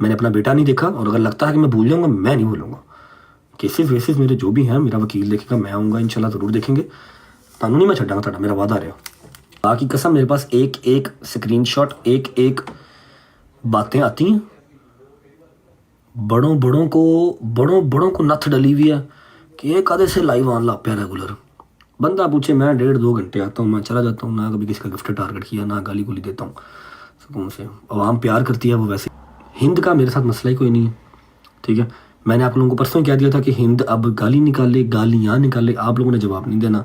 मैंने अपना बेटा नहीं देखा, और अगर लगता है कि मैं भूल जाऊंगा, मैं नहीं भूलूंगा। केसेस वेसेस मेरे जो भी हैं, मेरा वकील देखेगा, मैं आऊँगा इंशाल्लाह, ज़रूर देखेंगे। तानू नहीं मैं छड्डांगा तुहाडा, मेरा वादा रहा। बाकी कसम मेरे पास एक एक स्क्रीनशॉट, एक एक बातें आती हैं। बड़ों बड़ों को नथ डली हुई है कि ये कदे से लाइव आन लग पाया रेगुलर। बंदा पूछे, मैं 1.5-2 घंटे आता हूँ, मैं चला जाता हूँ, ना कभी किसी का गिफ्ट टारगेट किया, ना गाली गुली देता हूँ सुकून से। आवाम प्यार करती है वो वैसे। हिंद का मेरे साथ मसला ही कोई नहीं है, ठीक है। मैंने आप लोगों को परसों कह दिया था कि हिंद अब गाली निकाले, गालियाँ निकाले, आप लोगों ने जवाब नहीं देना।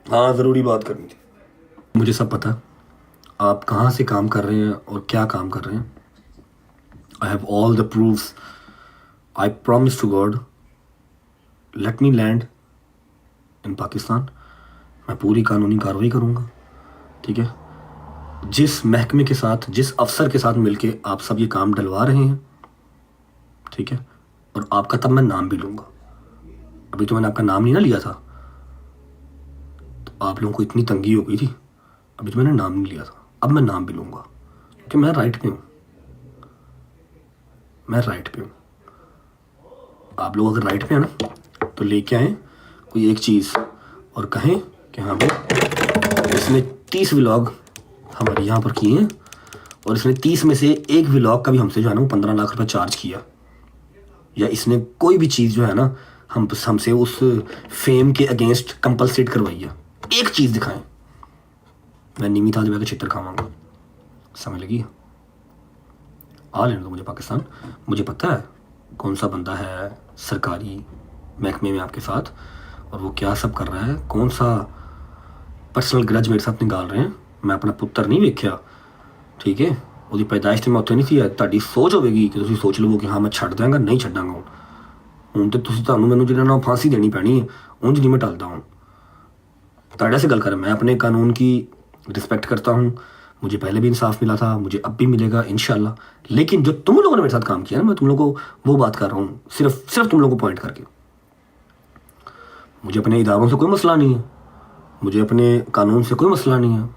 हाँ, ज़रूरी बात करनी थी। मुझे सब पता आप कहाँ से काम कर रहे हैं और क्या काम कर रहे हैं। I have all the proofs. I promise to God, let me land in Pakistan, मैं पूरी कानूनी कार्रवाई करूँगा, ठीक है। जिस महकमे के साथ, जिस अफसर के साथ मिलके आप सब ये काम डलवा रहे हैं, ठीक है, और आपका तब मैं नाम भी लूँगा। अभी तो मैंने आपका नाम नहीं ना लिया था, तो आप लोगों को इतनी तंगी हो गई थी। अभी तो मैंने नाम नहीं लिया था, अब मैं नाम भी लूँगा, क्योंकि मैं राइट पे हूँ। मैं राइट पे हूँ। आप लोग अगर राइट पे हैं ना, तो लेके आएँ कोई एक चीज़ और कहें कि हाँ भाई इसने 30 व्लॉग हमारे यहाँ पर किए हैं, और इसने 30 में से एक व्लॉग का भी हमसे जो है ना 15 लाख रुपए चार्ज किया, या इसने कोई भी चीज़ जो है ना हमसे उस फेम के अगेंस्ट कंपलसेट करवाई है। एक चीज़ दिखाएं, मैं नीमी ताज का चित्र खावांगा। समझ लगी? आ लेने दो मुझे पाकिस्तान। मुझे पता है कौन सा बंदा है सरकारी महकमे में आपके साथ, और वो क्या सब कर रहा है, कौन सा पर्सनल ग्रज मेरे साथ निकाल रहे हैं। मैं अपना पुत्र नहीं वेख्या, ठीक है, ਉਹਦੀ पैदाइश तो मैं उत्थे नहीं थी। ਤੁਹਾਡੀ सोच होगी कि ਤੁਸੀਂ सोच ਲਵੋ कि हाँ मैं ਛੱਡ ਦਾਂਗਾ, नहीं ਛੱਡਾਂਗਾ। ਹੁਣ ਤੇ ਤੁਹਾਨੂੰ ਮੈਨੂੰ ਜਿਹੜਾ ਨਾ फांसी देनी पैनी है, ਉਂਝ नहीं मैं टलता हूँ। ਤੁਹਾਡੇ से गल कर, मैं अपने कानून की रिस्पेक्ट करता हूँ। मुझे पहले भी इंसाफ मिला था, मुझे अब भी मिलेगा इंशाल्लाह। लेकिन जो तुम लोगों ने मेरे साथ काम किया ना, मैं तुम लोगों को वो बात कर रहा हूँ, सिर्फ तुम लोगों को पॉइंट करके। मुझे अपने इदारों से कोई मसला नहीं है, मुझे अपने कानून से कोई मसला नहीं है।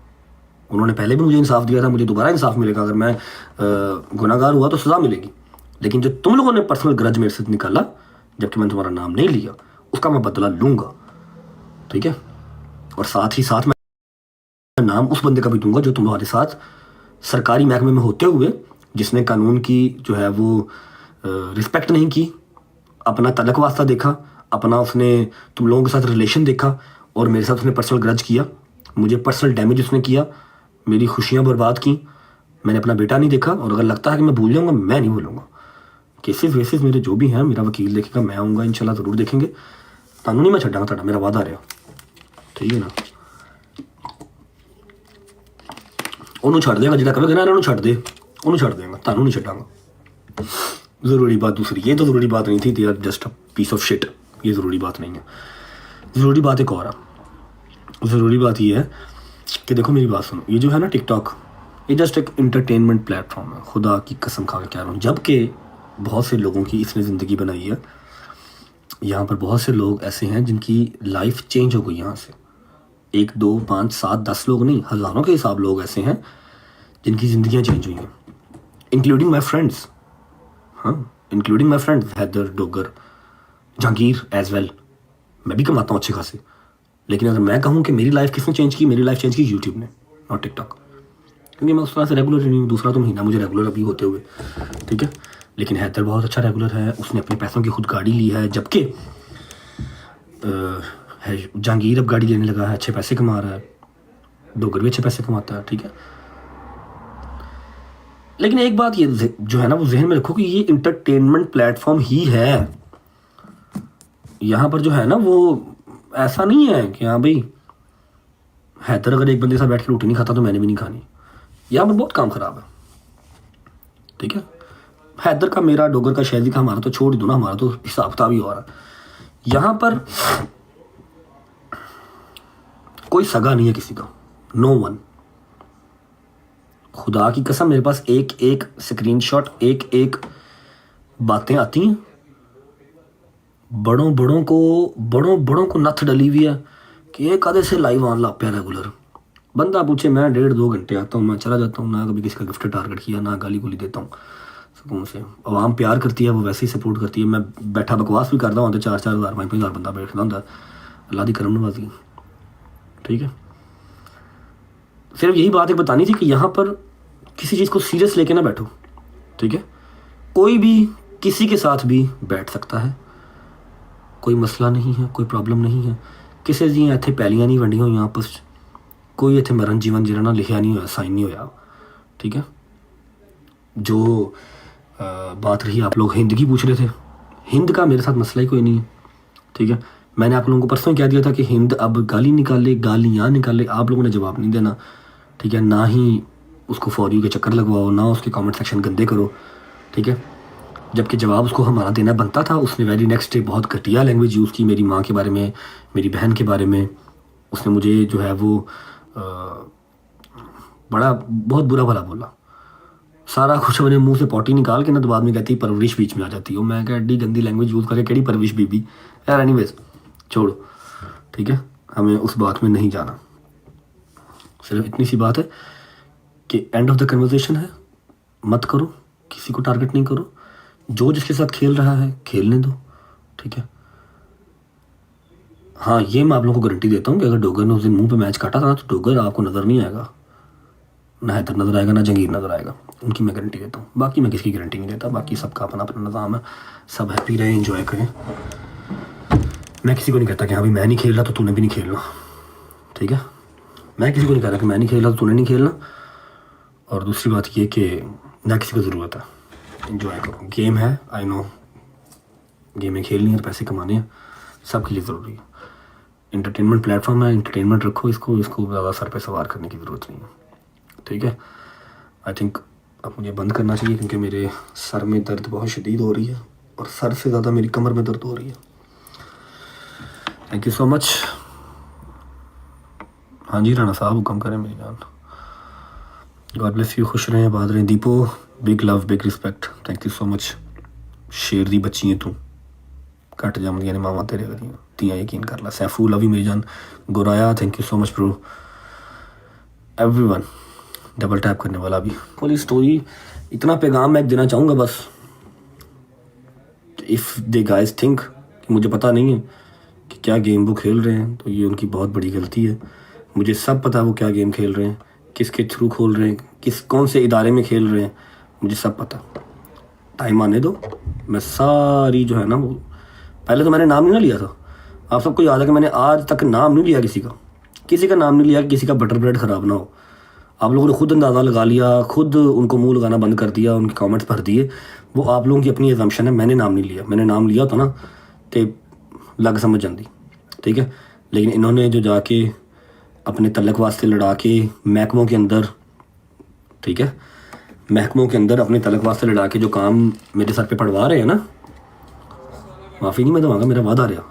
उन्होंने पहले भी मुझे इंसाफ दिया था, मुझे दोबारा इंसाफ मिलेगा। अगर मैं गुनाहगार हुआ तो सज़ा मिलेगी। लेकिन जो तुम लोगों ने पर्सनल ग्रज मेरे से निकाला, जबकि मैंने तुम्हारा नाम नहीं लिया, उसका मैं बदला लूँगा, ठीक है। और साथ ही साथ मैं नाम उस बंदे का भी दूंगा जो तुम्हारे साथ सरकारी महकमे में होते हुए, जिसने कानून की जो है वो रिस्पेक्ट नहीं की, अपना तलक वास्ता देखा, अपना उसने तुम लोगों के साथ रिलेशन देखा, और मेरे साथ उसने पर्सनल ग्रज किया, मुझे पर्सनल डैमेज उसने किया, मेरी खुशियाँ बर्बाद की। मैंने अपना बेटा नहीं देखा, और अगर लगता है कि मैं भूल जाऊँगा, मैं नहीं भूलूँगा। केसेस वेसेस मेरे जो भी हैं, मेरा वकील देखेगा, मैं आऊँगा इंशाल्लाह, ज़रूर देखेंगे। तानू नहीं मैं छड्डांगा तुहाडा, मेरा वादा रहा, ठीक है ना। ਉਹਨੂੰ ਛੱਡ ਦੇਗਾ, ਜਿਹੜਾ ਕਹੇਗਾ ਨਾ ਇਹਨਾਂ ਨੂੰ ਛੱਡ ਦੇ, ਉਹਨੂੰ ਛੱਡ ਦੇਗਾ, ਤੁਹਾਨੂੰ नहीं ਛੱਡਾਂਗਾ। ज़रूरी बात दूसरी, ये तो ज़रूरी बात नहीं थी, they are just a piece of shit, ये ज़रूरी बात नहीं है। ज़रूरी बात एक और है। ज़रूरी बात ये है कि देखो मेरी बात सुनो, ये जो है ना टिकटॉक, ये जस्ट एक इंटरटेनमेंट प्लेटफॉर्म है। खुदा की कसम खा के कह रहा हूँ, जबकि बहुत से लोगों की इसने ज़िंदगी बनाई है। यहाँ पर बहुत से लोग ऐसे हैं जिनकी लाइफ चेंज हो गई यहाँ से। 1, 2, 5, 7, 10 लोग नहीं, हज़ारों के हिसाब लोग ऐसे हैं जिनकी ज़िंदगियाँ चेंज हुई हैं, इंक्लूडिंग माई फ्रेंड्स। हाँ, including my friends Haider, Dogar, Jahangir as well. मैं भी कमाता हूँ अच्छे खासे, लेकिन अगर मैं कहूँ कि मेरी लाइफ किसने चेंज की, मेरी लाइफ चेंज की यूट्यूब ने, नॉट टिकटॉक। क्योंकि मैं उस तरह से रेगुलर नहीं हूँ, दूसरा तो महीना मुझे रेगुलर अभी होते हुए, ठीक है। लेकिन हैदर बहुत अच्छा रेगुलर है, उसने अपने पैसों की खुद गाड़ी ली है, जबकि जहांगीर अब गाड़ी लेने लगा है, अच्छे पैसे कमा रहा है, डोगर भी अच्छे पैसे कमाता है, ठीक है। लेकिन एक बात ये जो है ना, वो जहन में रखो कि ये इंटरटेनमेंट प्लेटफॉर्म ही है। यहाँ पर जो है ना, वो ऐसा नहीं है कि हाँ भाई हैदर अगर एक बंदे के साथ बैठ के रोटी नहीं खाता तो मैंने भी नहीं खानी। यहाँ पर बहुत काम ख़राब है, ठीक है। हैदर का, मेरा, डोगर का, शहजी का, हमारा तो छोड़ ही दो ना, हमारा तो हिसाब किताब ही हो रहा है। यहाँ पर कोई सगा नहीं है किसी का, नो वन। खुदा की कसम मेरे पास एक एक स्क्रीनशॉट, एक एक बातें आती हैं। बड़ों को नथ डली हुई है कि ये कदे से लाइव आन लग पाया रेगुलर। बंदा पूछे, मैं 1.5-2 घंटे आता हूँ, मैं चला जाता हूँ, ना कभी किसी का गिफ्ट टारगेट किया, ना गाली गुली देता हूँ सुकून से। आवाम प्यार करती है, वो वैसे ही सपोर्ट करती है। मैं बैठा बकवास भी करता हूँ तो 4-4 हज़ार 5-5 हज़ार बंदा बैठना होंगे। अल्लाह दी करम नवाज़ी, ठीक है। सिर्फ यही बात एक बतानी थी कि यहाँ पर किसी चीज़ को सीरियस लेके ना बैठो, ठीक है। कोई भी किसी के साथ भी बैठ सकता है, कोई मसला नहीं है, कोई प्रॉब्लम नहीं है। किसी दी इत्थे पैलियां नहीं वंडियां हुई आपस च, कोई इत्थे मरण जीवन जीना लिखा नहीं होया, साइन नहीं होया, ठीक है। जो बात रही, आप लोग हिंद की पूछ रहे थे, हिंद का मेरे साथ मसला ही कोई नहीं है, ठीक है। मैंने आप लोगों को परसों कह दिया था कि हिंद अब गाली निकाले, गालियाँ निकाले, आप लोगों ने जवाब नहीं देना, ठीक है। ना ही उसको फॉर यू के चक्कर लगवाओ, ना उसके कमेंट सेक्शन गंदे करो, ठीक है। जबकि जवाब उसको हमारा देना बनता था। उसने वेरी नेक्स्ट डे बहुत घटिया लैंग्वेज यूज़ की मेरी माँ के बारे में, मेरी बहन के बारे में। उसने मुझे जो है वो बड़ा बहुत बुरा भला बोला। सारा कुछ मैंने मुंह से पॉटी निकाल के ना तो बाद में कहती परवरिश बीच में आ जाती हो। मैं क्या एड्डी गंदी लैंग्वेज यूज़ करके केड़ी परवरिश बीबी यार। एनीवेज छोड़ो, ठीक है, हमें उस बात में नहीं जाना। सिर्फ इतनी सी बात है कि एंड ऑफ द कन्वर्सेशन है, मत करो, किसी को टारगेट नहीं करो। जो जिसके साथ खेल रहा है खेलने दो, ठीक है। हाँ, ये मैं आप लोगों को गारंटी देता हूँ कि अगर डोगर ने उस दिन मुंह पे मैच काटा था ना तो डोगर आपको नज़र नहीं आएगा, ना हैदर नज़र आएगा, ना जंगीर नज़र आएगा। उनकी मैं गारंटी देता हूँ। बाकी मैं किसी की गारंटी नहीं देता। बाकी सबका अपना अपना निज़ाम है, सब हैप्पी रहें, इंजॉय करें। मैं किसी को नहीं कहता कि हाँ भाई मैं नहीं खेल रहा तो तूने भी नहीं खेलना, ठीक है। मैं किसी को नहीं कह रहा कि मैं नहीं खेल रहा तो तूने नहीं खेलना। और दूसरी बात ये कि ना किसी को ज़रूरत है, इंजॉय करो। गेम है, आई नो, गेमें खेलनी है, पैसे कमाने हैं, सबके लिए ज़रूरी है। इंटरटेनमेंट प्लेटफॉर्म है, इंटरटेनमेंट रखो इसको ज़्यादा सर पे सवार करने की ज़रूरत नहीं है, ठीक है। आई थिंक अब मुझे बंद करना चाहिए क्योंकि मेरे सर में दर्द बहुत शदीद हो रही है और सर से ज़्यादा मेरी कमर में दर्द हो रही है। Thank you so much. हाँ जी राना साहब, हुक्म करें मेरी जान। गॉड ब्लेस यू, खुश रहें, आबाद रहें। दीपो, big love, big respect, thank you so much. शेर दी बच्ची है तू, घट जमदियां ने मावां तेरे वधियां, तियां यकीन कर ला। सैफू लव यू मेरी जान। Goraya, thank you so much bro. Everyone, double tap करने वाला भी। पूरी स्टोरी, इतना पैगाम मैं देना चाहूँगा बस, इफ़ दे गाइस थिंक कि मुझे पता नहीं है कि क्या गेम वो खेल रहे हैं तो ये उनकी बहुत बड़ी गलती है। मुझे सब पता है वो क्या गेम खेल रहे हैं, किसके थ्रू खोल रहे हैं, कौन से इदारे में खेल रहे हैं, मुझे सब पता। टाइम आने दो, मैं सारी जो है ना वो, पहले तो मैंने नाम नहीं ना लिया था। आप सबको याद है कि मैंने आज तक नाम नहीं लिया किसी का नाम नहीं लिया कि किसी का बटर ब्रेड ख़राब ना हो। आप लोगों ने खुद अंदाज़ा लगा लिया, खुद उनको मुंह लगाना बंद कर दिया, उनके कमेंट्स भर दिए। वो आप लोगों की अपनी एजम्पशन है, मैंने नाम नहीं लिया। मैंने नाम लिया तो ना तो लग समझ जाती, ठीक है। लेकिन इन्होंने जो जाके अपने तल्लक वास्ते लड़ा के महकमों के अंदर, ठीक है, महकमों के अंदर अपने तल्लक वास्ते लड़ा के जो काम मेरे सर पे पड़वा रहे हैं ना, माफ़ी नहीं मैं दूँगा, मेरा वादा रहा।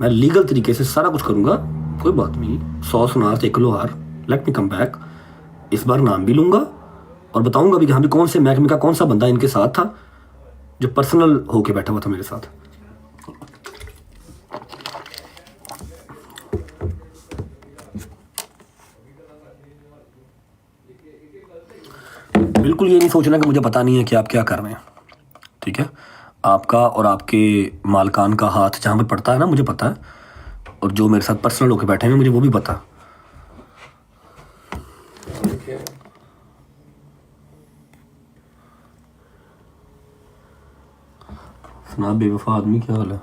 मैं लीगल तरीके से सारा कुछ करूँगा, कोई बात नहीं। 100 सुनार से 1 किलो हार, लेट मी कम बैक। इस बार नाम भी लूँगा और बताऊँगा भी कि हाँ भी कौन से महकमे का कौन सा बंदा इनके साथ था जो पर्सनल होके बैठा हुआ था मेरे साथ। बिल्कुल ये नहीं सोचना कि मुझे पता नहीं है कि आप क्या कर रहे हैं, ठीक है। आपका और आपके मालकान का हाथ जहाँ पर पड़ता है ना, मुझे पता है। और जो मेरे साथ पर्सनल होके बैठे हैं मुझे वो भी पता है। सुना बेवफा आदमी, क्या हाल है?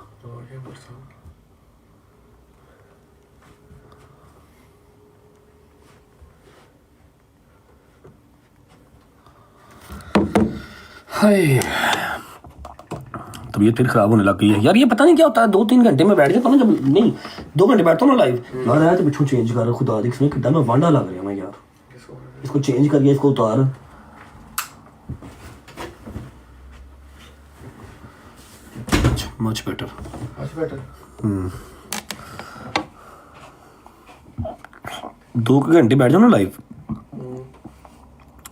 हाय, तबीयत फिर ख़राब होने लग गई है यार। ये पता नहीं क्या होता है, 2-3 घंटे में बैठ जाता हूँ ना, जब नहीं 2 घंटे बैठता हूँ ना लाइव यार। आया तो पिछू चेंज कर, खुदा देख इसमें कितना मैं वांडा लग रहा हूँ मैं यार। इसको चेंज करिए, इसको उतार। Much better. 2 घंटे बैठ जाओ ना लाइव,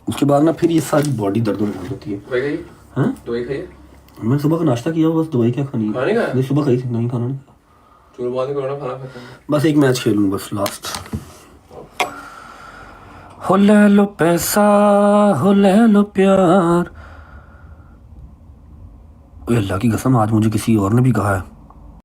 उसके बाद ना फिर ये सारी बॉडी दर्द होने लग जाती है। हाँ, दवाई खाई? मैं सुबह का नाश्ता किया, बस दवाई क्या खानी है? नहीं सुबह खाई थी, नहीं खाना नहीं। बस एक मैच खेलूँ बस लास्ट। हो ले लो पैसा, हो ले लो प्यार, ओए अल्लाह की कसम, आज मुझे किसी और ने भी कहा है